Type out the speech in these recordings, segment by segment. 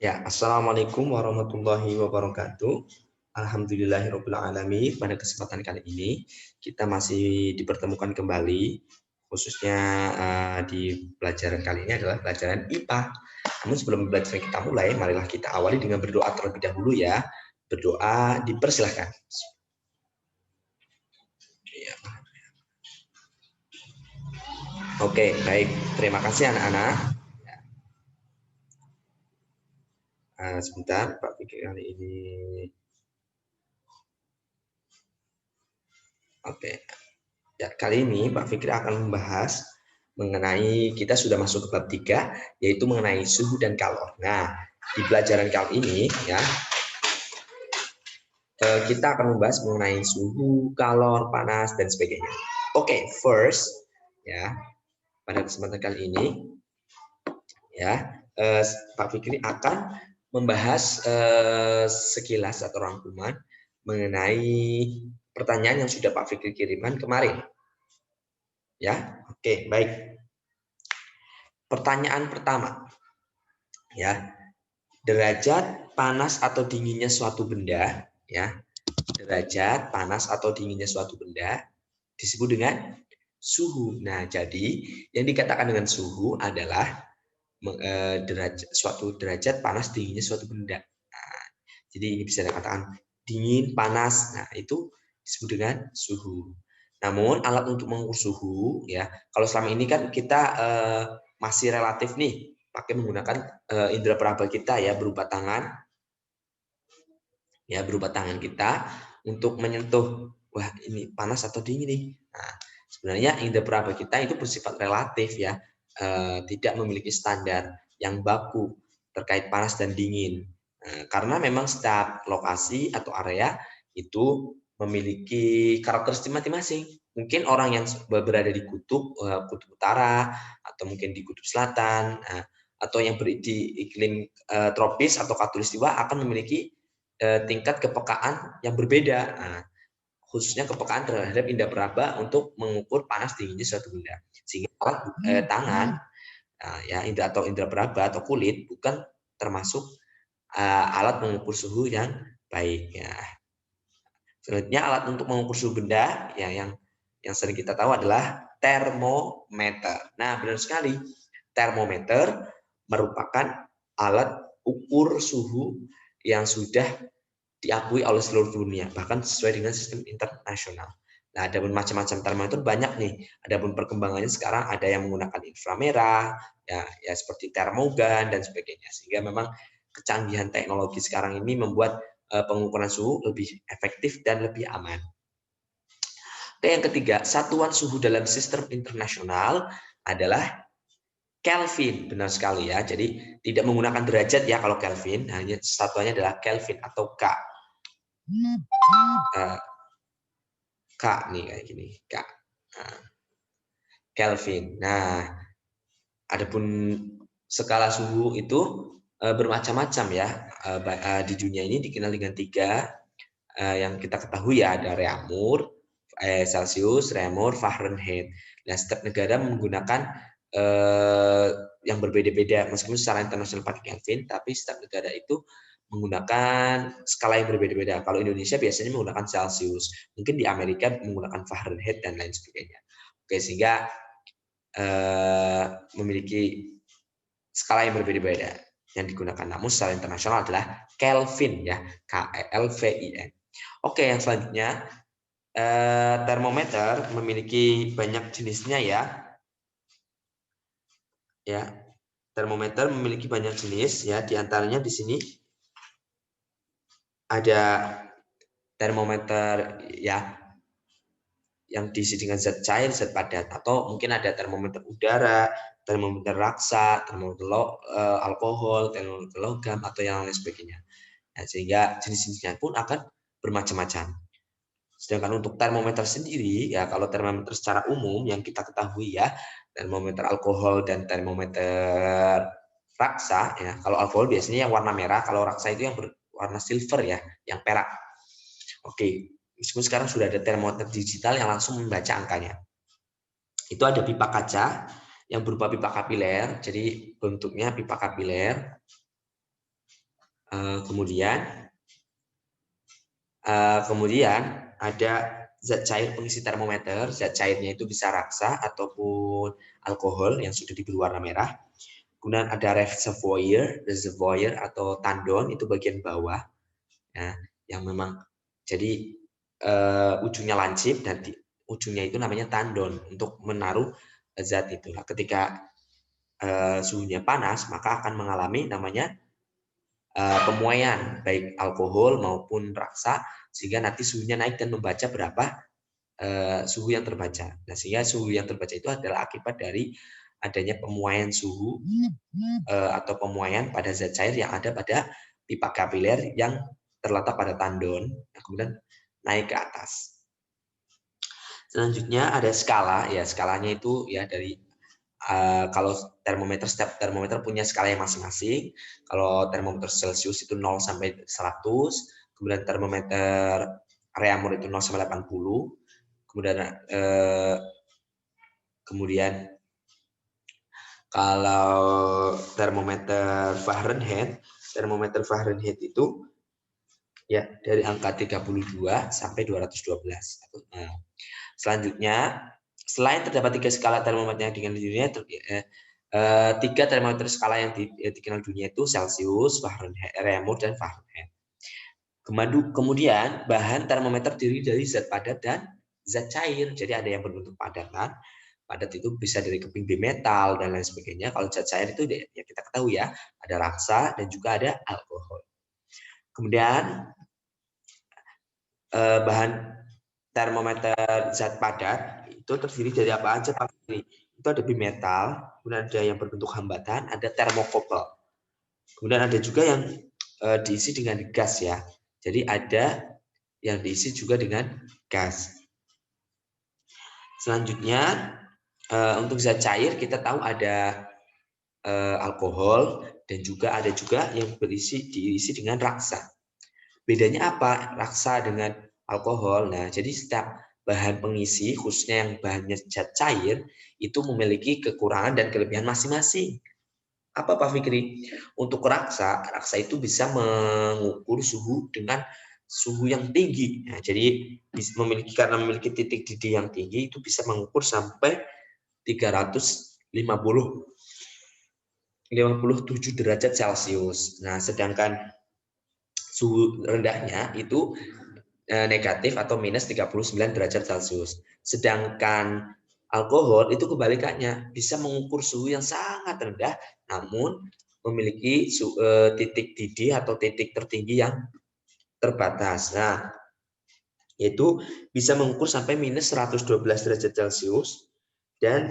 Ya, assalamualaikum warahmatullahi wabarakatuh. Alhamdulillahirabbil alamin. Pada kesempatan kali ini kita masih dipertemukan kembali, khususnya di pelajaran kali ini adalah pelajaran IPA. Namun sebelum pelajaran kita mulai, marilah kita awali dengan berdoa terlebih dahulu ya. Berdoa dipersilahkan. Ya. Oke, baik. Terima kasih anak-anak. Sebentar, Pak Fikri kali ini. Oke. Ya, kali ini Pak Fikri akan membahas mengenai, kita sudah masuk ke bab 3, yaitu mengenai suhu dan kalor. Nah, di pelajaran kali ini ya, kita akan membahas mengenai suhu, kalor, panas, dan sebagainya. Oke, first ya, pada kesempatan kali ini ya, Pak Fikri akan membahas sekilas atau rangkuman mengenai pertanyaan yang sudah Pak Fikri kirimkan kemarin. Ya, oke, baik. Pertanyaan pertama, ya, derajat panas atau dinginnya suatu benda, ya, derajat panas atau dinginnya suatu benda disebut dengan suhu. Nah, jadi yang dikatakan dengan suhu adalah suatu derajat panas dinginnya suatu benda. Nah, jadi ini bisa dikatakan dingin, panas. Nah, itu disebut dengan suhu. Namun alat untuk mengukur suhu, ya, kalau selama ini kan kita masih relatif nih pakai menggunakan indera peraba kita ya, berupa tangan, ya, berupa tangan kita untuk menyentuh, wah ini panas atau dingin nih. Nah, sebenarnya indera peraba kita itu bersifat relatif ya, tidak memiliki standar yang baku terkait panas dan dingin. Nah, karena memang setiap lokasi atau area itu memiliki karakteristik masing-masing. Mungkin orang yang berada di kutub utara, atau mungkin di kutub selatan, atau yang di iklim tropis atau khatulistiwa akan memiliki tingkat kepekaan yang berbeda. Nah, khususnya kepekaan terhadap indera peraba untuk mengukur panas dinginnya suatu benda. Sehingga alat tangan, ya, indera atau indera peraba atau kulit bukan termasuk alat mengukur suhu yang baik. Ya. Selanjutnya alat untuk mengukur suhu benda ya, yang sering kita tahu adalah termometer. Nah, benar sekali. Termometer merupakan alat ukur suhu yang sudah diakui oleh seluruh dunia, bahkan sesuai dengan sistem internasional. Nah, ada macam-macam termometer banyak nih. Adapun perkembangannya sekarang ada yang menggunakan inframerah, ya seperti termogan dan sebagainya. Sehingga memang kecanggihan teknologi sekarang ini membuat pengukuran suhu lebih efektif dan lebih aman. Oke, yang ketiga, satuan suhu dalam sistem internasional adalah Kelvin. Benar sekali ya. Jadi tidak menggunakan derajat ya kalau Kelvin, hanya satuannya adalah Kelvin atau K. K nih kayak gini, K. Kelvin. Nah, adapun skala suhu itu bermacam-macam ya. Di dunia ini dikenal dengan 3 yang kita ketahui ya, ada Reaumur, Celsius, Reaumur, Fahrenheit. Nah, setiap negara menggunakan yang berbeda-beda, meskipun secara internasional pakai Kelvin, tapi setiap negara itu menggunakan skala yang berbeda-beda. Kalau Indonesia biasanya menggunakan Celsius, mungkin di Amerika menggunakan Fahrenheit dan lain sebagainya. Oke, sehingga memiliki skala yang berbeda-beda yang digunakan. Namun secara internasional adalah Kelvin ya, Kelvin. Oke, yang selanjutnya termometer memiliki banyak jenisnya ya. Ya, termometer memiliki banyak jenis ya. Di antaranya di sini ada termometer ya yang diisi dengan zat cair, zat padat, atau mungkin ada termometer udara, termometer raksa, termometer alkohol, termometer logam, atau yang lain sebagainya. Nah, sehingga jenis-jenisnya pun akan bermacam-macam. Sedangkan untuk termometer sendiri, ya kalau termometer secara umum yang kita ketahui ya, termometer alkohol dan termometer raksa, ya kalau alkohol biasanya yang warna merah, kalau raksa itu yang berwarna silver ya, yang perak. Oke, meskipun sekarang sudah ada termometer digital yang langsung membaca angkanya. Itu ada pipa kaca yang berupa pipa kapiler, jadi bentuknya pipa kapiler. Kemudian ada zat cair pengisi termometer. Zat cairnya itu bisa raksa ataupun alkohol yang sudah diberi warna merah. Kemudian ada reservoir atau tandon, itu bagian bawah, ya, yang memang jadi ujungnya lancip dan ujungnya itu namanya tandon untuk menaruh zat itu. Nah, ketika suhunya panas, maka akan mengalami namanya pemuaian baik alkohol maupun raksa, sehingga nanti suhunya naik dan membaca berapa suhu yang terbaca. Nah, sehingga suhu yang terbaca itu adalah akibat dari adanya pemuaian suhu atau pemuaian pada zat cair yang ada pada pipa kapiler yang terletak pada tandon, kemudian naik ke atas. Selanjutnya ada skala, ya skalanya itu ya dari kalau setiap termometer punya skala yang masing-masing. Kalau termometer Celcius itu 0 sampai 100, kemudian termometer Reaumur itu 0 sampai 80, kemudian kalau termometer Fahrenheit itu ya dari angka 32 sampai 212. Nah, selanjutnya, selain terdapat 3 skala termometer yang dikenal di dunia, 3 termometer skala yang dikenal dunia itu Celcius, Fahrenheit, Reaumur, dan Fahrenheit. Kemudian bahan termometer terdiri dari zat padat dan zat cair. Jadi ada yang berbentuk padatan. Padat itu bisa dari keping bimetal dan lain sebagainya. Kalau zat cair itu ya kita ketahui ya, ada raksa dan juga ada alkohol. Kemudian bahan termometer zat padat itu terdiri dari apa aja Pak? Itu ada bimetal, kemudian ada yang berbentuk hambatan, ada termokopel. Kemudian ada juga yang diisi dengan gas ya. Jadi ada yang diisi juga dengan gas. Selanjutnya untuk zat cair kita tahu ada alkohol dan juga ada juga yang diisi dengan raksa. Bedanya apa raksa dengan alkohol? Nah, jadi setiap bahan pengisi khususnya yang bahannya zat cair itu memiliki kekurangan dan kelebihan masing-masing. Apa Pak Fikri? Untuk raksa itu bisa mengukur suhu dengan suhu yang tinggi. Nah, jadi karena memiliki titik didih yang tinggi itu bisa mengukur sampai 357 derajat Celcius. Nah, sedangkan suhu rendahnya itu negatif atau minus 39 derajat Celcius. Sedangkan alkohol itu kebalikannya, bisa mengukur suhu yang sangat rendah namun memiliki titik didih atau titik tertinggi yang terbatas. Nah, yaitu bisa mengukur sampai minus 112 derajat Celcius dan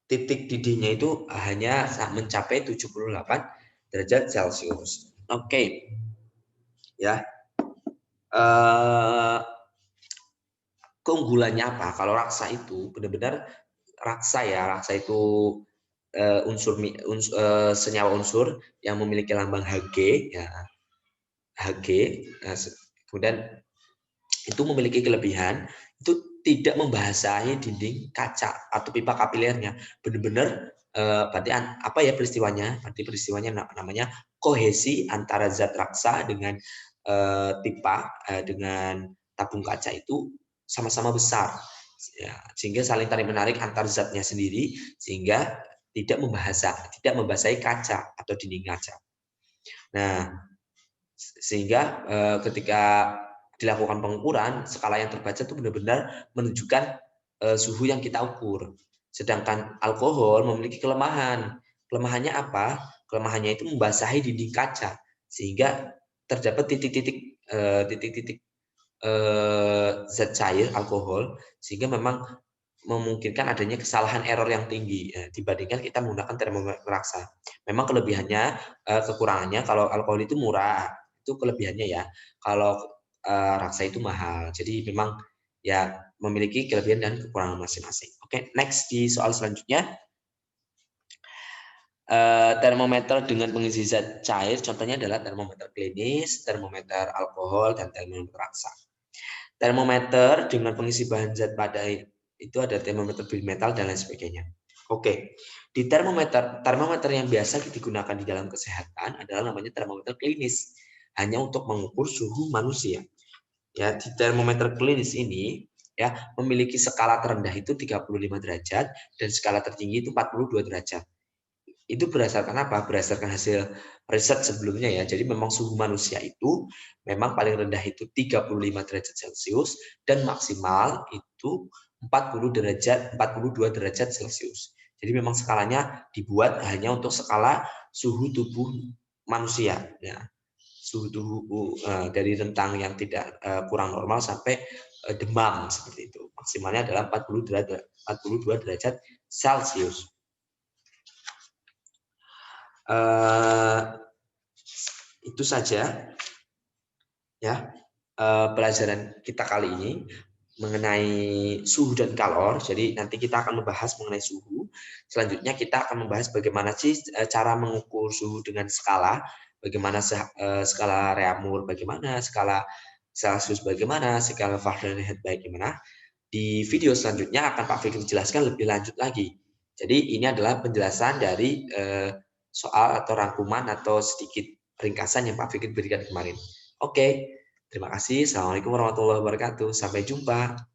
titik didihnya itu hanya mencapai 78 derajat Celcius. Oke. Ya. Keunggulannya apa? Kalau raksa itu benar-benar raksa itu senyawa unsur yang memiliki lambang Hg ya. Hg kemudian itu memiliki kelebihan itu tidak membasahi dinding kaca atau pipa kapilernya. Benar-benar berarti apa ya peristiwanya? Berarti peristiwanya namanya kohesi antara zat raksa dengan pipa dengan tabung kaca itu sama-sama besar. Ya, sehingga saling tarik menarik antar zatnya sendiri sehingga tidak membasahi kaca atau dinding kaca. Nah, sehingga ketika dilakukan pengukuran, skala yang terbaca itu benar-benar menunjukkan suhu yang kita ukur. Sedangkan alkohol memiliki kelemahan. Kelemahannya apa? Kelemahannya itu membasahi dinding kaca, sehingga terdapat titik-titik zat cair alkohol, sehingga memang memungkinkan adanya kesalahan error yang tinggi dibandingkan kita menggunakan termometer raksa. Memang kelebihannya, kekurangannya kalau alkohol itu murah, itu kelebihannya ya. Kalau raksa itu mahal. Jadi memang ya memiliki kelebihan dan kekurangan masing-masing. Oke, next di soal selanjutnya. Termometer dengan pengisi zat cair, contohnya adalah termometer klinis, termometer alkohol, dan termometer raksa. Termometer dengan pengisi bahan zat padat itu ada termometer bimetal dan lain sebagainya. Oke, di termometer yang biasa digunakan di dalam kesehatan adalah namanya termometer klinis, hanya untuk mengukur suhu manusia. Ya, di termometer klinis ini ya memiliki skala terendah itu 35 derajat dan skala tertinggi itu 42 derajat. Itu berdasarkan apa? Berdasarkan hasil riset sebelumnya ya. Jadi memang suhu manusia itu memang paling rendah itu 35 derajat Celcius dan maksimal itu 42 derajat Celcius. Jadi memang skalanya dibuat hanya untuk skala suhu tubuh manusia ya. Suhu tubuh dari rentang yang tidak kurang normal sampai demam seperti itu. Maksimalnya adalah 42 derajat Celcius. Itu saja ya pelajaran kita kali ini mengenai suhu dan kalor. Jadi nanti kita akan membahas mengenai suhu. Selanjutnya kita akan membahas bagaimana sih cara mengukur suhu dengan skala, bagaimana skala Reaumur, bagaimana skala Celsius, bagaimana skala Fahrenheit, bagaimana. Di video selanjutnya akan Pak Fikri jelaskan lebih lanjut lagi. Jadi ini adalah penjelasan dari soal atau rangkuman atau sedikit ringkasan yang Pak Fikri berikan kemarin. Oke, terima kasih. Assalamualaikum warahmatullahi wabarakatuh. Sampai jumpa.